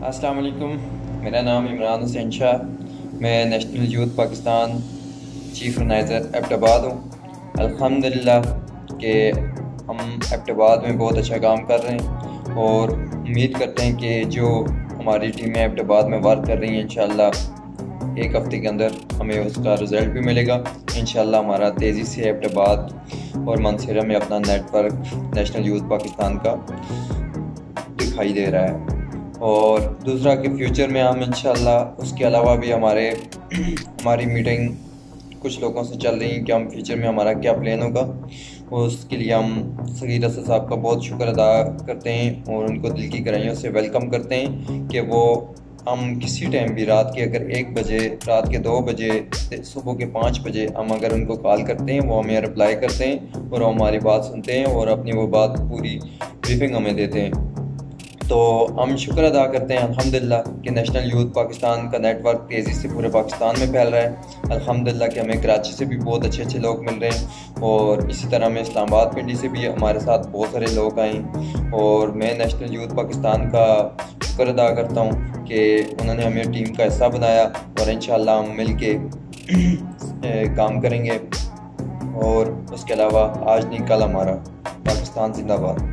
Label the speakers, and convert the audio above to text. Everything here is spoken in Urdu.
Speaker 1: السلام علیکم، میرا نام عمران حسین شاہ، میں national youth Pakistan chief organizer Abbottabad ہوں۔ الحمدللہ کہ ہم ایبٹ آباد میں بہت اچھا کام کر رہے ہیں اور امید کرتے ہیں کہ جو ہماری ٹیمیں ایبٹ آباد میں ورک کر رہی ہیں انشاءاللہ ایک ہفتے کے اندر ہمیں اس کا رزلٹ بھی ملے گا۔ انشاءاللہ ہمارا تیزی سے ایبٹ آباد اور منصیرہ میں اپنا network national youth Pakistan کا دکھائی دے رہا ہے۔ اور دوسرا کہ فیوچر میں ہم انشاءاللہ اس کے علاوہ بھی ہماری میٹنگ کچھ لوگوں سے چل رہی ہیں کہ ہم فیوچر میں ہمارا کیا پلان ہوگا۔ اس کے لیے ہم صغیر اسد صاحب کا بہت شکر ادا کرتے ہیں اور ان کو دل کی گہرائیوں سے ویلکم کرتے ہیں کہ وہ ہم کسی ٹائم بھی رات کے اگر 1 بجے، رات کے 2 بجے، صبح کے 5 بجے ہم اگر ان کو کال کرتے ہیں وہ ہمیں رپلائی کرتے ہیں اور وہ ہماری بات سنتے ہیں اور اپنی وہ بات پوری بریفنگ ہمیں دیتے ہیں۔ تو ہم شکر ادا کرتے ہیں الحمدللہ کہ نیشنل یوتھ پاکستان کا نیٹ ورک تیزی سے پورے پاکستان میں پھیل رہا ہے۔ الحمدللہ کہ ہمیں کراچی سے بھی بہت اچھے لوگ مل رہے ہیں اور اسی طرح ہمیں اسلام آباد پنڈی سے بھی ہمارے ساتھ بہت سارے لوگ آئے ہیں اور میں نیشنل یوتھ پاکستان کا شکر ادا کرتا ہوں کہ انہوں نے ہمیں ٹیم کا حصہ بنایا اور انشاءاللہ ہم مل کے کام کریں گے۔ اور اس کے علاوہ آج نہیں کل ہمارا پاکستان زندہ باد۔